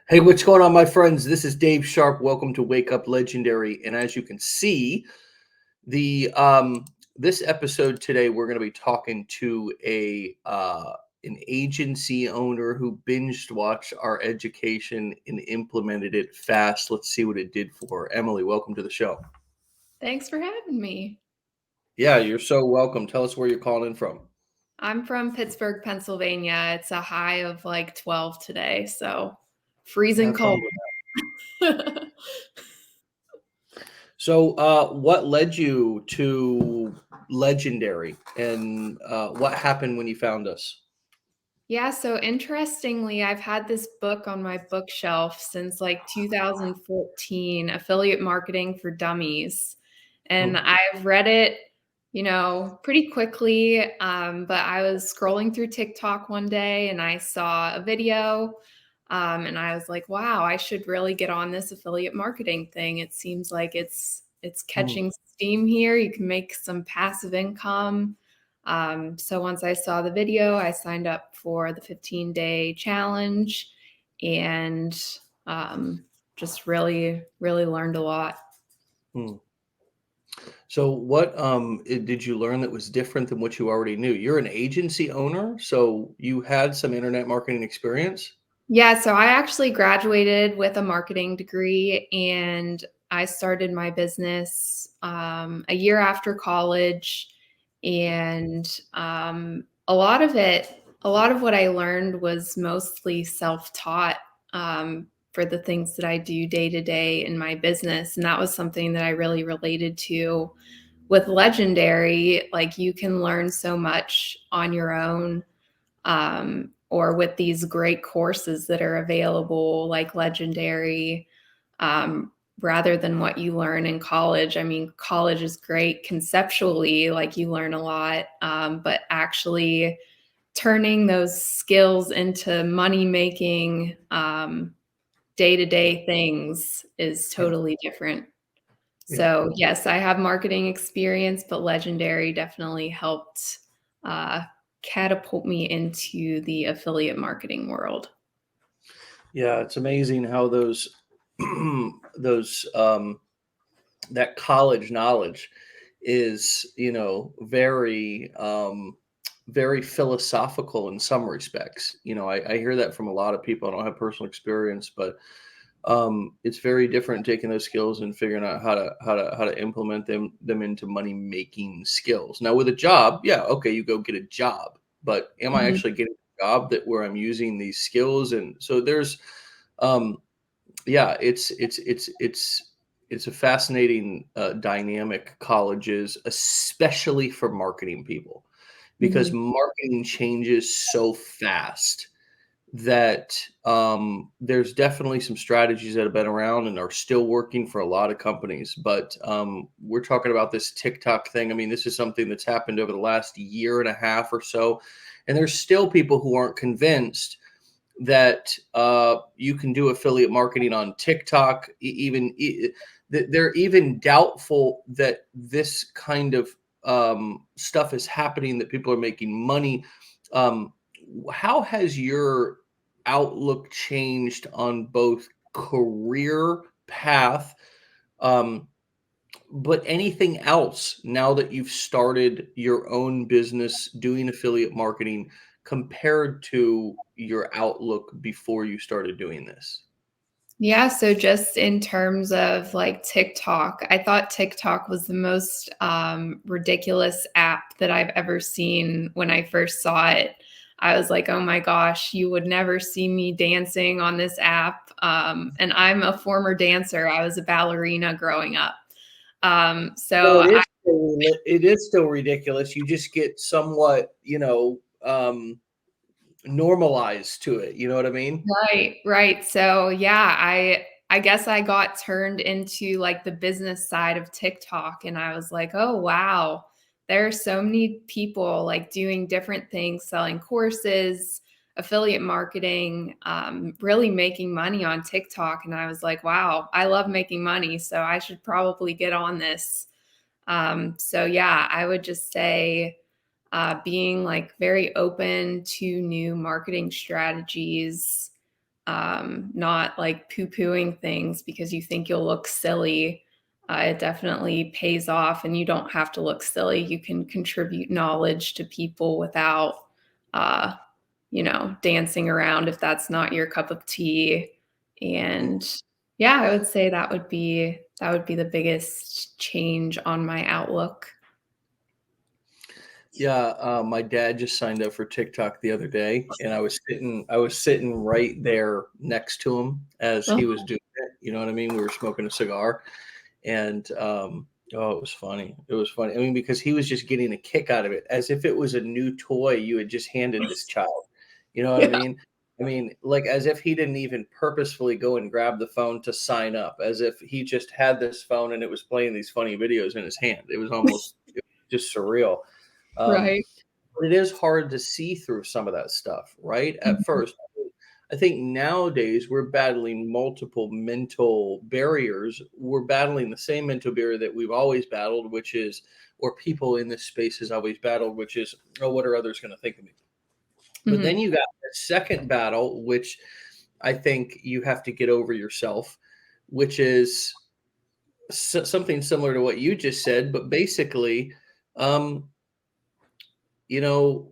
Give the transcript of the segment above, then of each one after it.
Hey, what's going on, my friends? This is Dave Sharpe. Welcome to Wake Up Legendary. And as you can see, the this episode today, we're going to be talking to an agency owner who binged watched our education and implemented it fast. Let's see what it did for her. Emily, welcome to the show. Thanks for having me. Yeah, you're so welcome. Tell us where you're calling in from. I'm from Pittsburgh, Pennsylvania. It's a high of like 12 today, so freezing Have cold. fun with that. So, what led you to Legendary, and what happened when you found us? Yeah, so interestingly, I've had this book on my bookshelf since like 2014, Affiliate Marketing for Dummies. And Hmm. I've read it, pretty quickly. But I was scrolling through TikTok one day and I saw a video. And I was like, wow, I should really get on this affiliate marketing thing. It seems like it's Hmm. catching steam here. You can make some passive income. So once I saw the video, I signed up for the 15-day challenge and just really, really learned a lot. Hmm. So what did you learn that was different than what you already knew? You're an agency owner, so you had some internet marketing experience? Yeah, so I actually graduated with a marketing degree and I started my business a year after college. And a lot of what I learned was mostly self taught for the things that I do day to day in my business. And that was something that I really related to with Legendary. Like you can learn so much on your own or with these great courses that are available, like Legendary, um, rather than what you learn in college. I mean, college is great conceptually, like you learn a lot, but actually turning those skills into money making day to day things is Yeah. totally different. Yeah. So, yes, I have marketing experience, but Legendary definitely helped uh, catapult me into the affiliate marketing world. Yeah, it's amazing how those those that college knowledge is, very very philosophical in some respects. I hear that from a lot of people. I don't have personal experience, but it's very different taking those skills and figuring out how to implement them into money making skills. Now with a job, yeah, okay, you go get a job, but am I Mhm. actually getting a job that where I'm using these skills? And so there's um yeah, it's a fascinating dynamic, colleges, especially for marketing people, because Mhm. marketing changes so fast that there's definitely some strategies that have been around and are still working for a lot of companies. But we're talking about this TikTok thing. I mean, this is something that's happened over the last year and a half or so. And there's still people who aren't convinced that you can do affiliate marketing on TikTok. They're even doubtful that this kind of stuff is happening, that people are making money. Um, how has your outlook changed on both career path, um, but anything else now that you've started your own business doing affiliate marketing compared to your outlook before you started doing this? Yeah, so just in terms of like TikTok, I thought TikTok was the most ridiculous app that I've ever seen when I first saw it. I was like, oh my gosh, you would never see me dancing on this app. And I'm a former dancer, I was a ballerina growing up. Well, So I it is still ridiculous. You just get somewhat, normalized to it. You know what I mean? Right, right. So yeah, I guess I got turned into like the business side of TikTok and I was like, "Oh wow, there are so many people like doing different things, selling courses, affiliate marketing, really making money on TikTok." And I was like, "Wow, I love making money, so I should probably get on this." So yeah, I would just say being like very open to new marketing strategies not like poo-pooing things because you think you'll look silly. It definitely pays off, and you don't have to look silly. You can contribute knowledge to people without, uh, dancing around if that's not your cup of tea. And yeah, I would say that would be the biggest change on my outlook. Yeah, my dad just signed up for TikTok the other day, and I was sitting right there next to him as he was doing it. You know what I mean? We were smoking a cigar, and oh, it was funny. It was funny. I mean, because he was just getting a kick out of it, as if it was a new toy you had just handed this child. You know what I Yeah, mean? I mean, like as if he didn't even purposefully go and grab the phone to sign up, as if he just had this phone and it was playing these funny videos in his hand. It was just surreal. Um, right. but it is hard to see through some of that stuff, right? At Mhm. first, I think nowadays we're battling multiple mental barriers. We're battling the same mental barrier that we've always battled, which is, or people in this space has always battled, which is, oh, what are others going to think of me? But then Mhm. you got a second battle, which I think you have to get over yourself, which is something similar to what you just said, but basically, um, you know,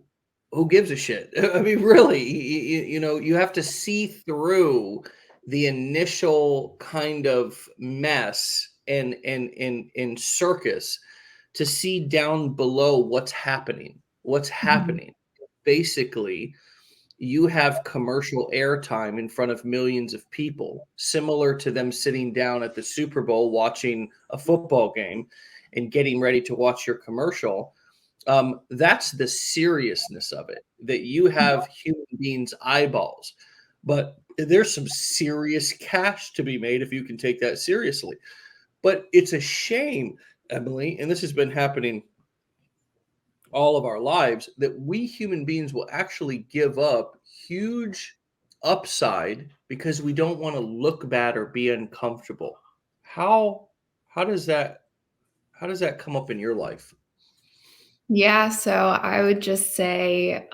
who gives a shit? I mean, really, you have to see through the initial kind of mess and circus to see down below what's happening. What's Mhm. happening? Basically, you have commercial airtime in front of millions of people, similar to them sitting down at the Super Bowl watching a football game and getting ready to watch your commercial. That's the seriousness of it, that you have human beings' eyeballs. But there's some serious cash to be made if you can take that seriously. But it's a shame, Emily, and this has been happening all of our lives, that we human beings will actually give up huge upside because we don't want to look bad or be uncomfortable. How how does that how does that come up in your life? Yeah, so I would just say,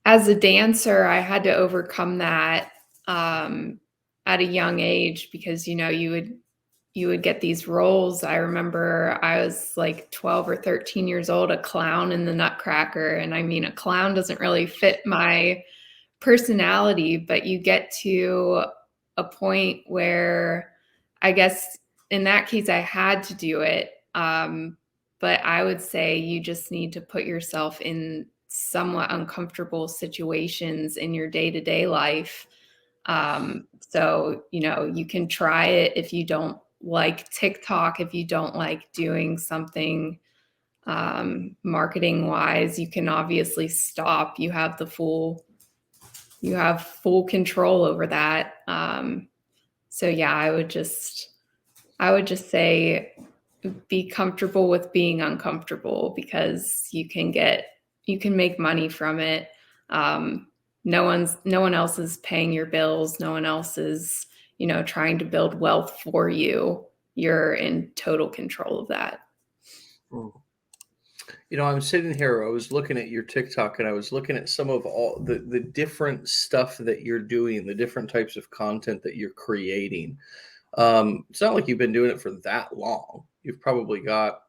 as a dancer, I had to overcome that, at a young age because, you would get these roles. I remember I was like 12 or 13 years old, a clown in the Nutcracker, and I mean, a clown doesn't really fit my personality, but you get to a point where I guess in that case I had to do it. But I would say you just need to put yourself in somewhat uncomfortable situations in your day-to-day life. So, you can try it if you don't like TikTok, if you don't like doing something marketing wise, you can obviously stop. You have full control over that. So yeah, I would just say be comfortable with being uncomfortable because you can make money from it. Um, no one else is paying your bills. No one else is, trying to build wealth for you. You're in total control of that. Mm. I'm sitting here, I was looking at your TikTok and I was looking at some of all the different stuff that you're doing, the different types of content that you're creating. It's not like you've been doing it for that long. You've probably got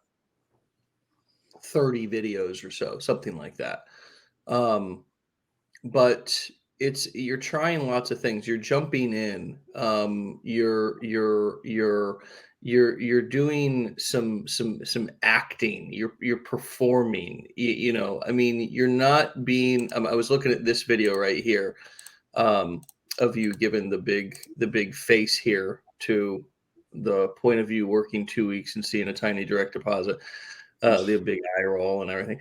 30 videos or so, something like that. Um, but you're trying lots of things. You're jumping in. You're doing some acting. You're performing. I mean, you're not being. I was looking at this video right here, um, of you giving the big face here to the point of view working 2 weeks and seeing a tiny direct deposit, the big eye roll and everything.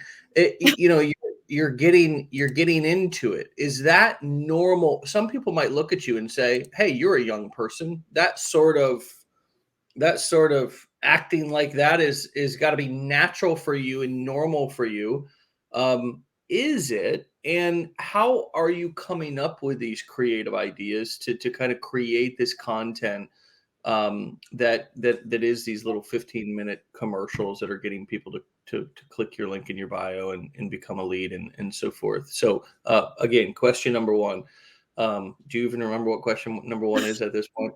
You're getting into it. Is that normal? Some people might look at you and say, "Hey, you're a young person. That sort of acting like that is got to be natural for you and normal for you." Is it? And how are you coming up with these creative ideas to kind of create this content, that is these little 15-minute commercials that are getting people to click your link in your bio and become a lead and so forth. So again, question number one, Do you even remember what question number one is at this point?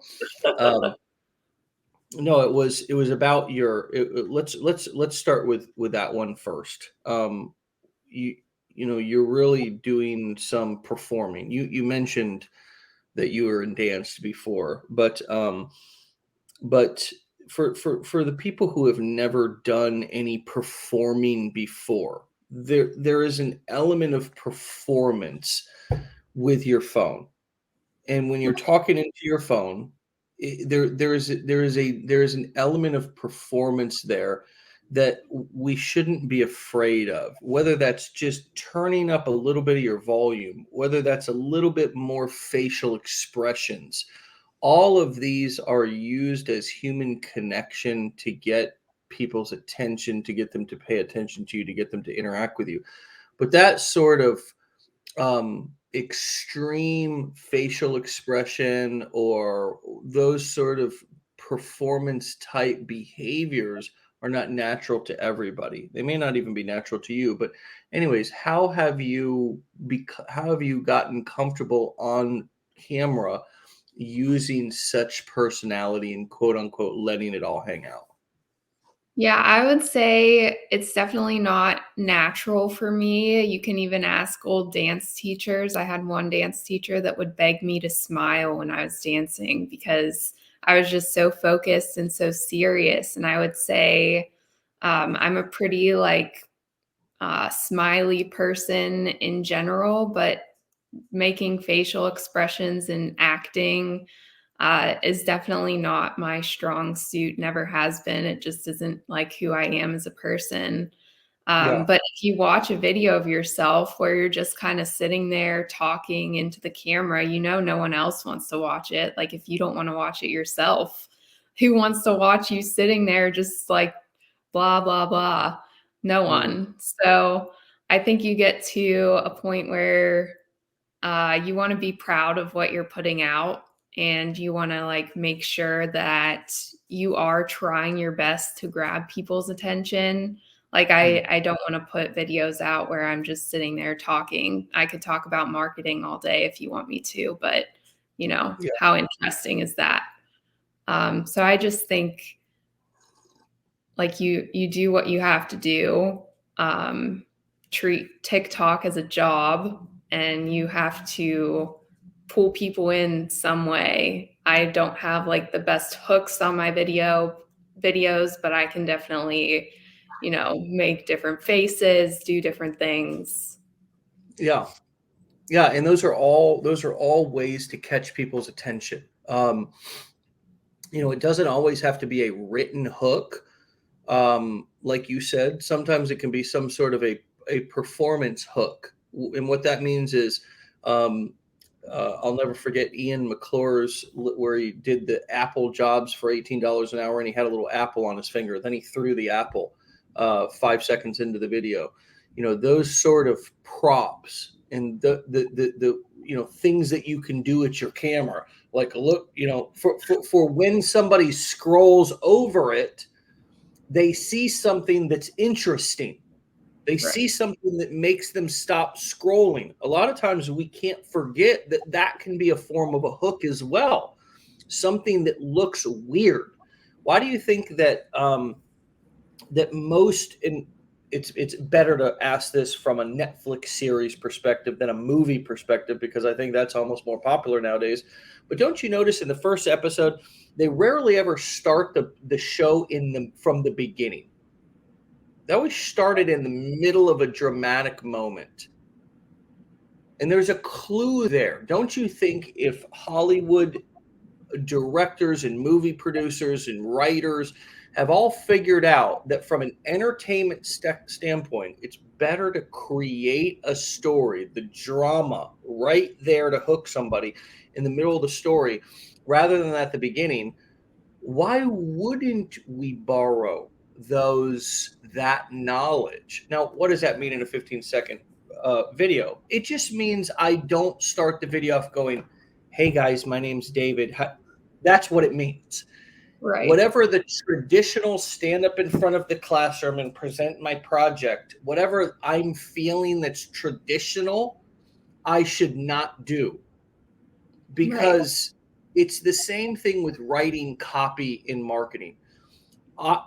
Um, no, it was about let's start with that one first. You you know, you're really doing some performing. You mentioned that you were in dance before, but for the people who have never done any performing before, there is an element of performance with your phone. And when you're talking into your phone, there is an element of performance there that we shouldn't be afraid of. Whether that's just turning up a little bit of your volume, whether that's a little bit more facial expressions, all of these are used as human connection to get people's attention, to get them to pay attention to you, to get them to interact with you. But that sort of extreme facial expression or those sort of performance type behaviors are not natural to everybody. They may not even be natural to you, but anyways, how have you gotten comfortable on camera using such personality and quote unquote letting it all hang out? Yeah, I would say it's definitely not natural for me. You can even ask old dance teachers. I had one dance teacher that would beg me to smile when I was dancing because I was just so focused and so serious. And I would say I'm a pretty like smiley person in general, but making facial expressions and acting is definitely not my strong suit, never has been. It just isn't like who I am as a person. Yeah. But if you watch a video of yourself where you're just kind of sitting there talking into the camera, you know, no one else wants to watch it. Like if you don't want to watch it yourself, who wants to watch you sitting there just like blah, blah, blah? No Mm. one. So I think you get to a point where you want to be proud of what you're putting out and you want to like make sure that you are trying your best to grab people's attention. Like Mm. I don't want to put videos out where I'm just sitting there talking. I could talk about marketing all day if you want me to, but you know, Yeah. how interesting is that? So I just think like you do what you have to do. Um, Treat TikTok as a job, and you have to pull people in some way. I don't have like the best hooks on my videos, but I can definitely, you know, make different faces, do different things. Yeah. Yeah, and those are all ways to catch people's attention. It doesn't always have to be a written hook. Like you said, sometimes it can be some sort of a performance hook. And what that means is, um, I'll never forget Ian McClure's where he did the Apple jobs for $18 an hour, and he had a little apple on his finger. Then he threw the apple 5 seconds into the video. Those sort of props and the things that you can do at your camera, like look, for when somebody scrolls over it, they see something that's interesting. They Right. see something that makes them stop scrolling. A lot of times we can't forget that that can be a form of a hook as well. Something that looks weird. Why do you think that most and it's better to ask this from a Netflix series perspective than a movie perspective, because I think that's almost more popular nowadays. But don't you notice in the first episode they rarely ever start the show from the beginning? They always started in the middle of a dramatic moment. And there's a clue there. Don't you think if Hollywood directors and movie producers and writers have all figured out that from an entertainment standpoint, it's better to create a story, the drama right there to hook somebody in the middle of the story rather than at the beginning? Why wouldn't we borrow that knowledge? Now, what does that mean in a 15-second video? It just means I don't start the video off going, "Hey guys, my name's David." That's what it means. Right. Whatever the traditional stand up in front of the classroom and present my project, whatever I'm feeling that's traditional, I should not do. Right. because it's the same thing with writing copy in marketing.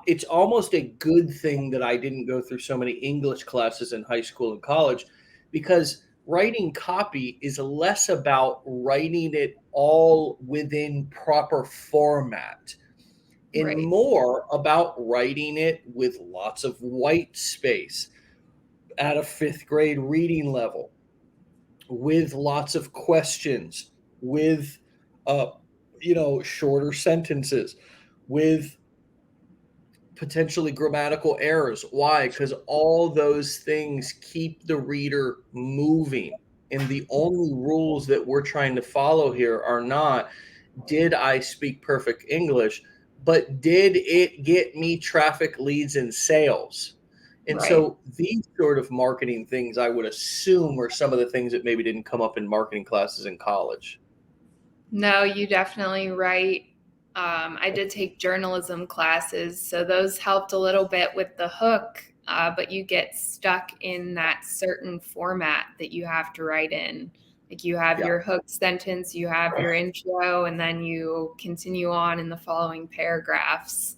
It's almost a good thing that I didn't go through so many English classes in high school and college, because writing copy is less about writing it all within proper format and Right. more about writing it with lots of white space at a fifth grade reading level, with lots of questions, with uh, shorter sentences, with potentially grammatical errors. Why? Because all those things keep the reader moving. And the only rules that we're trying to follow here are not, did I speak perfect English, but did it get me traffic, leads, and sales? And Right. so these sort of marketing things, I would assume, are some of the things that maybe didn't come up in marketing classes in college. No, you definitely right. I did take journalism classes, so those helped a little bit with the hook, but you get stuck in that certain format that you have to write in. Like you have Yeah. your hook sentence, you have your intro, and then you continue on in the following paragraphs.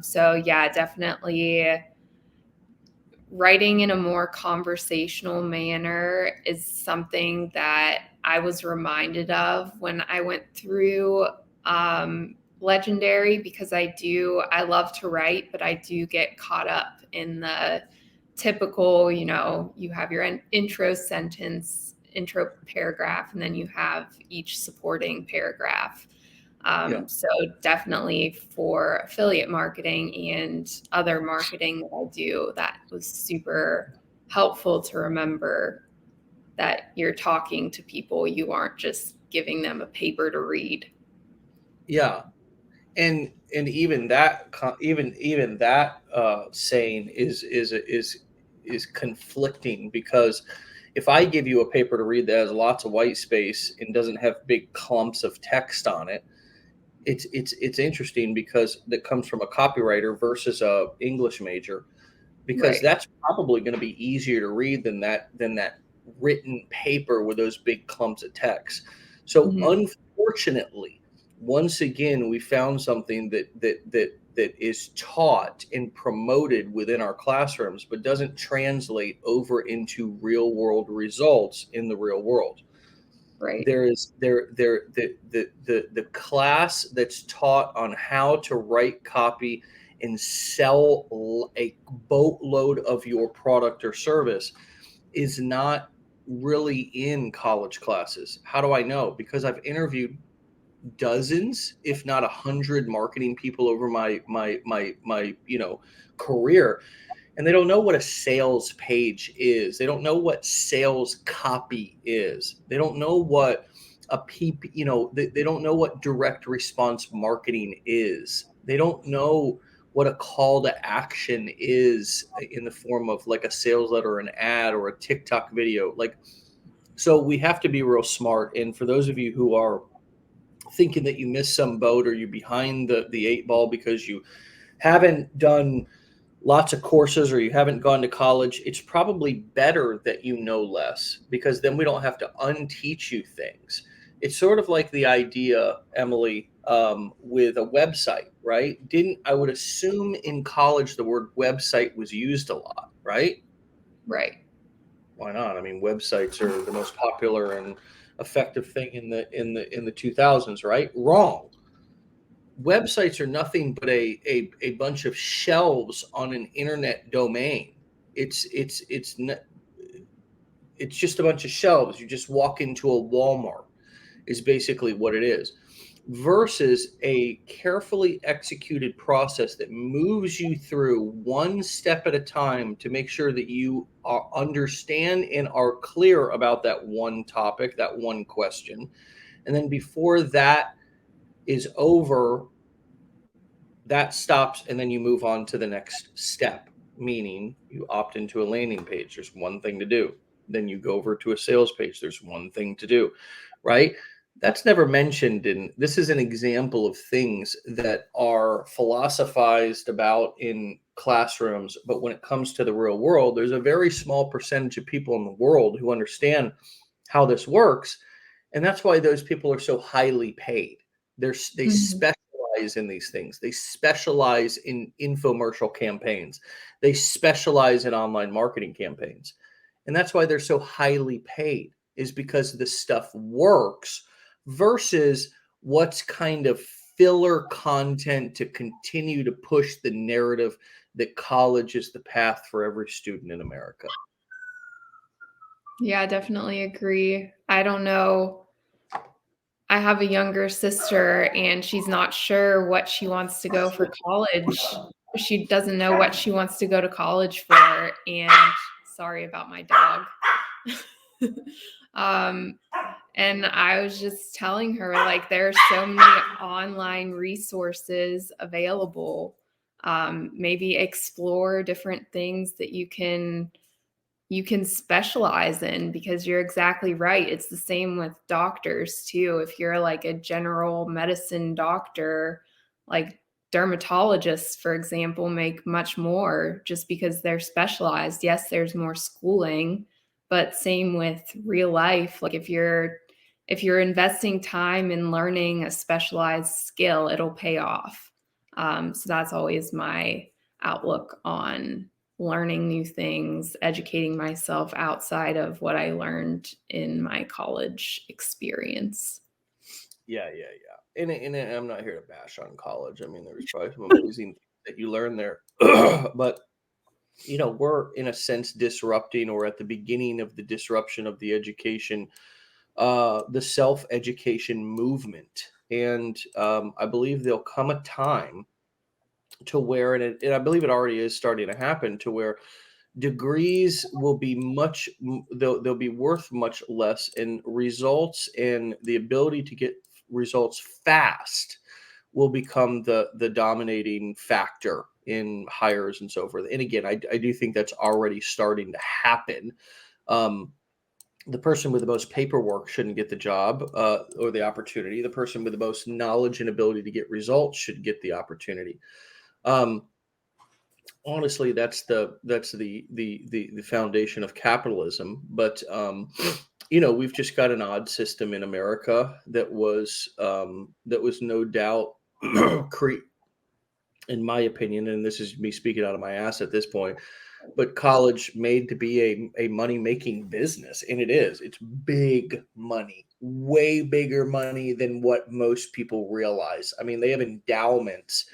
So, yeah, definitely writing in a more conversational manner is something that I was reminded of when I went through Legendary, because I love to write, but I do get caught up in the typical, you have your intro sentence, intro paragraph, and then you have each supporting paragraph. Yeah. So definitely for affiliate marketing and other marketing that I do, that was super helpful to remember that you're talking to people. You aren't just giving them a paper to read. Yeah. And even that even that saying is conflicting, because if I give you a paper to read that has lots of white space and doesn't have big clumps of text on it, it's interesting, because that comes from a copywriter versus a English major, because Right. that's probably going to be easier to read than that written paper with those big clumps of text. So Mhm. unfortunately, once again, we found something that is taught and promoted within our classrooms, but doesn't translate over into real world results in the real world. Right. The class that's taught on how to write copy and sell a boatload of your product or service is not really in college classes. How do I know? Because I've interviewed dozens, if not 100, marketing people over my career, and they don't know what a sales page is. They don't know what sales copy is. They don't know what they don't know what direct response marketing is. They don't know what a call to action is in the form of like a sales letter, or an ad, or a TikTok video. Like, so we have to be real smart. And for those of you who are thinking that you missed some boat, or you're behind the eight ball because you haven't done lots of courses, or you haven't gone to college, it's probably better that you know less, because then we don't have to unteach you things. It's sort of like the idea, Emily, with a website, right? Didn't I would assume in college the word website was used a lot, right? Right. Why not? I mean, websites are the most popular and effective thing in the 2000s, right? Wrong. Websites are nothing but a bunch of shelves on an internet domain. It's just a bunch of shelves. You just walk into a Walmart, is basically what it is, versus a carefully executed process that moves you through one step at a time to make sure that you understand and are clear about that one topic, that one question. And then before that is over, that stops, and then you move on to the next step, meaning you opt into a landing page. There's one thing to do. Then you go over to a sales page. There's one thing to do, right? That's never mentioned. And this is an example of things that are philosophized about in classrooms. But when it comes to the real world, there's a very small percentage of people in the world who understand how this works. And that's why those people are so highly paid. They Mhm. specialize in these things. They specialize in infomercial campaigns. They specialize in online marketing campaigns. And that's why they're so highly paid, is because this stuff works versus what's kind of filler content to continue to push the narrative that college is the path for every student in America. Yeah, definitely agree. I don't know. I have a younger sister and she's not sure what she wants to go for college. She doesn't know what she wants to go to college for. And sorry about my dog. um, and I was just telling her, like, there are so many online resources available. Maybe explore different things that you can specialize in, because you're exactly right. It's the same with doctors too. If you're like a general medicine doctor, like dermatologists, for example, make much more just because they're specialized. Yes, there's more schooling, but same with real life. Like if you're investing time in learning a specialized skill, it'll pay off. So that's always my outlook on learning new things, educating myself outside of what I learned in my college experience. Yeah, yeah, yeah. And I'm not here to bash on college. I mean, there's probably some amazing things that you learn there, but we're in a sense disrupting, or at the beginning of the disruption of the education, the self-education movement. And I believe there'll come a time to where, and I believe it already is starting to happen, to where degrees will be they'll be worth much less, and results and the ability to get results fast will become the dominating factor in hires and so forth. And again, I do think that's already starting to happen. um, the person with the most paperwork shouldn't get the job, or the opportunity. The person with the most knowledge and ability to get results should get the opportunity. um, Honestly, that's the foundation of capitalism. But we've just got an odd system in America that was no doubt in my opinion, and this is me speaking out of my ass at this point, but college made to be a money making business. And it is. It's big money, way bigger money than what most people realize. I mean, they have endowments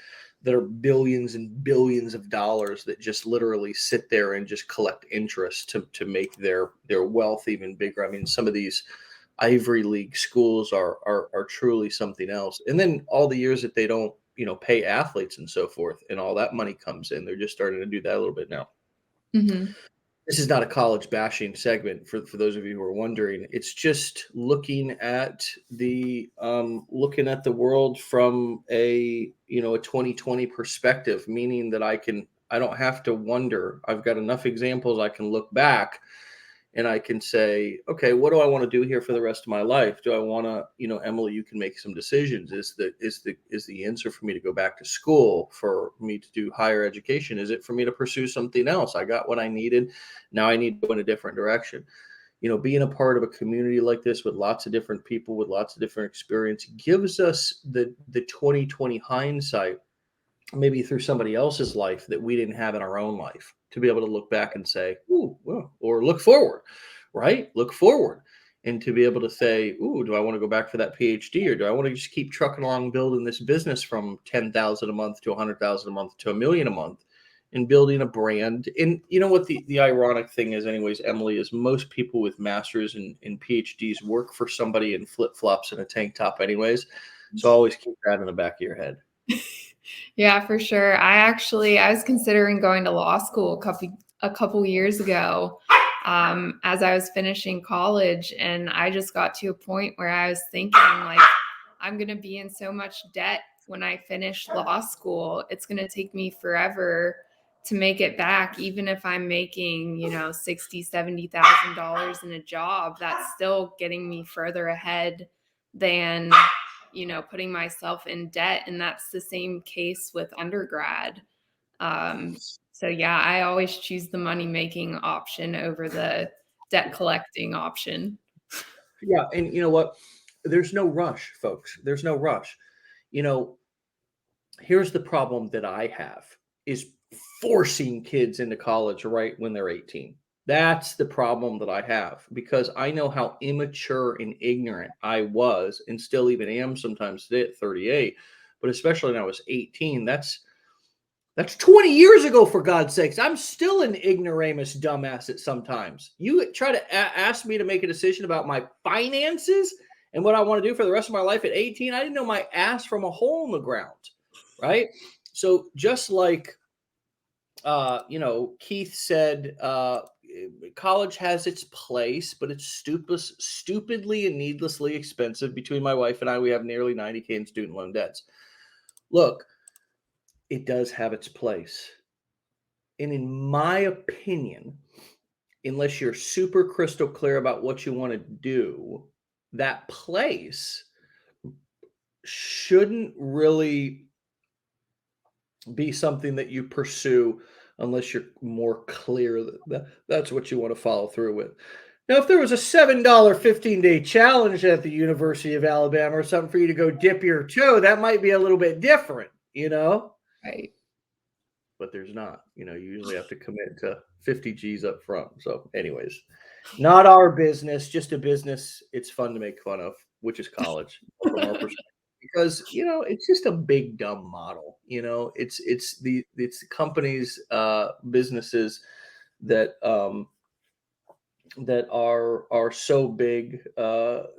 that are billions and billions of dollars that just literally sit there and just collect interest to make their wealth even bigger. I mean, some of these Ivory League schools are truly something else. And then all the years that they don't, pay athletes and so forth, and all that money comes in. They're just starting to do that a little bit now. Mm-hmm. This is not a college bashing segment, for those of you who are wondering. It's just looking at the world from a 2020 perspective, meaning that I don't have to wonder. I've got enough examples. I can look back and I can say, okay, what do I want to do here for the rest of my life? Do I want to, Emily, you can make some decisions. Is the answer for me to go back to school, for me to do higher education? Is it for me to pursue something else? I got what I needed. Now I need to go in a different direction. Being a part of a community like this with lots of different people with lots of different experience gives us the 2020 hindsight, maybe through somebody else's life, that we didn't have in our own life, to be able to look back and say, ooh, well, or look forward, right? Look forward. And to be able to say, ooh, do I want to go back for that PhD, or do I want to just keep trucking along building this business from 10,000 a month to 100,000 a month to a million a month, and building a brand? And you know what the ironic thing is, anyways, Emily, is most people with masters and PhDs work for somebody in flip-flops and a tank top anyways. So always keep that in the back of your head. Yeah, for sure. I was considering going to law school a couple years ago, as I was finishing college, and I just got to a point where I was thinking, like, I'm going to be in so much debt when I finish law school. It's going to take me forever to make it back. Even if I'm making, $60,000-$70,000 in a job, that's still getting me further ahead than putting myself in debt. And that's the same case with undergrad. So yeah, I always choose the money making option over the debt collecting option. Yeah, and you know what? There's no rush, folks. There's no rush. You know, here's the problem that I have is forcing kids into college right when they're 18. That's the problem that I have because I know how immature and ignorant I was and still even am sometimes today at 38, but especially when I was 18, that's 20 years ago, for God's sakes. I'm still an ignoramus dumbass at sometimes. You try to ask me to make a decision about my finances and what I want to do for the rest of my life at 18. I didn't know my ass from a hole in the ground, right? So just like Keith said, college has its place, but it's stupidly and needlessly expensive. Between my wife and I, we have nearly 90K in student loan debts. Look, it does have its place. And in my opinion, unless you're super crystal clear about what you want to do, that place shouldn't really be something that you pursue unless you're more clear that's what you want to follow through with. Now, if there was a $7 15-day challenge at the University of Alabama or something for you to go dip your toe, that might be a little bit different, you know? Right. But there's not. You usually have to commit to 50 G's up front. So, anyways, not our business, just a business it's fun to make fun of, which is college from our perspective. Because it's just a big dumb model. It's the companies, businesses that are so big,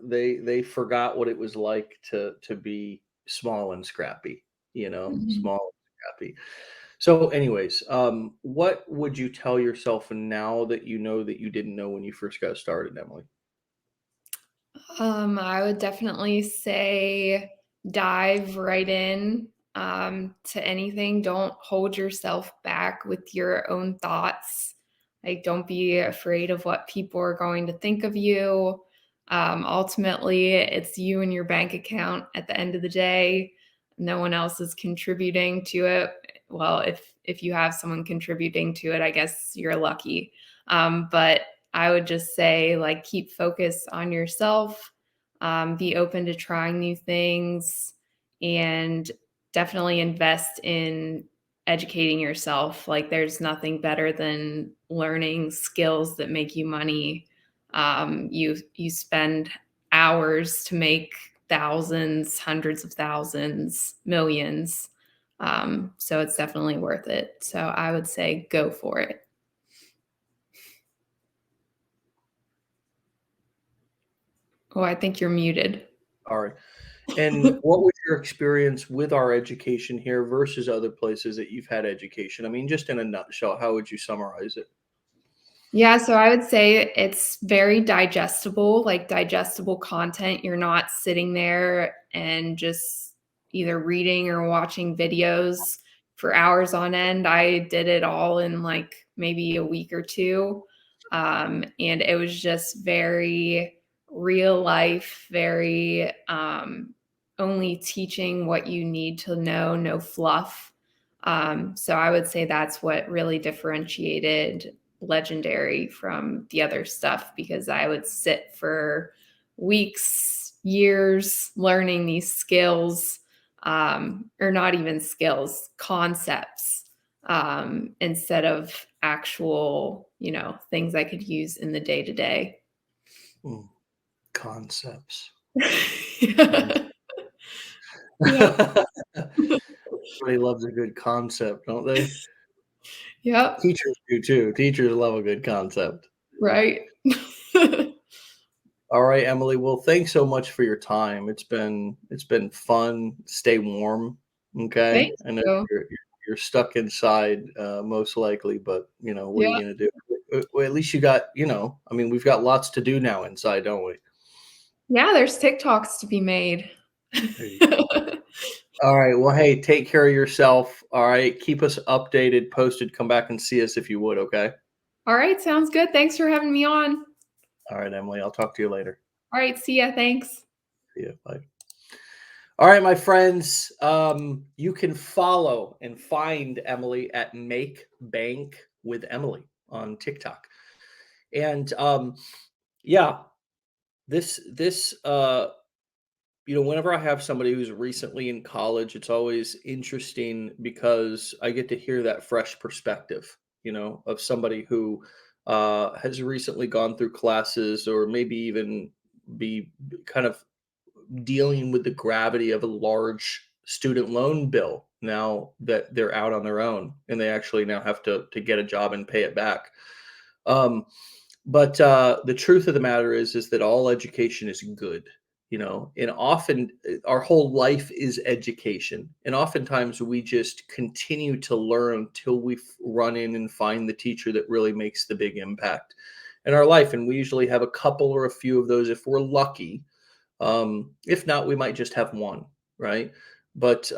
they forgot what it was like to be small and scrappy. Mhm. Small and scrappy. So, anyways, what would you tell yourself now that you know that you didn't know when you first got started, Emily? I would definitely say dive right in to anything. Don't hold yourself back with your own thoughts. Like, don't be afraid of what people are going to think of you. Ultimately, it's you and your bank account at the end of the day. No one else is contributing to it. Well, if you have someone contributing to it, I guess you're lucky. But I would just say, like, keep focus on yourself, be open to trying new things, and definitely invest in educating yourself. Like, there's nothing better than learning skills that make you money. You spend hours to make thousands, hundreds of thousands, millions. So it's definitely worth it. So I would say go for it. Oh, I think you're muted. All right. And what was your experience with our education here versus other places that you've had education? I mean, just in a nutshell, how would you summarize it? Yeah, so I would say it's very digestible, like digestible content. You're not sitting there and just either reading or watching videos for hours on end. I did it all in like maybe a week or two. And it was just very real life, very only teaching what you need to know, no fluff. So I would say that's what really differentiated Legendary from the other stuff, because I would sit for weeks, years learning these skills, or not even skills, concepts, instead of actual, things I could use in the day to day. Mm, concepts. Yeah. Yep. Everybody loves a good concept, don't they? Yep. Teachers do too. Teachers love a good concept. Right. All right, Emily. Well, thanks so much for your time. It's been fun. Stay warm. Okay. Thank I know you. you're stuck inside, most likely, but what are Yeah. you gonna do? Well, at least you got, I mean, we've got lots to do now inside, don't we? Yeah, there's TikToks to be made. There you go. All right. Well, hey, take care of yourself. All right. Keep us updated, posted. Come back and see us if you would. Okay. All right, sounds good. Thanks for having me on. All right, Emily. I'll talk to you later. All right, see ya. Thanks. See ya. Bye. All right, my friends. You can follow and find Emily at Make Bank with Emily on TikTok. And yeah, This whenever I have somebody who's recently in college, it's always interesting because I get to hear that fresh perspective, of somebody who has recently gone through classes or maybe even be kind of dealing with the gravity of a large student loan bill now that they're out on their own and they actually now have to get a job and pay it back. Um, but the truth of the matter is that all education is good, and often our whole life is education. And oftentimes we just continue to learn till we run in and find the teacher that really makes the big impact in our life. And we usually have a couple or a few of those if we're lucky. If not, we might just have one, right? But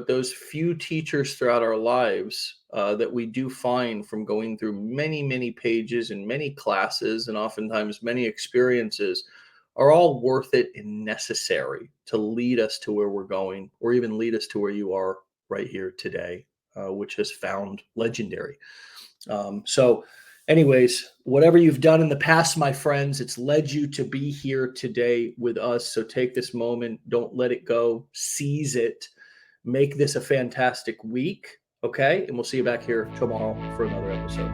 those few teachers throughout our lives that we do find from going through many, many pages and many classes and oftentimes many experiences are all worth it and necessary to lead us to where we're going, or even lead us to where you are right here today, which has found legendary. So, anyways, whatever you've done in the past, my friends, it's led you to be here today with us. So take this moment, don't let it go, seize it, make this a fantastic week. Okay. And we'll see you back here tomorrow for another episode.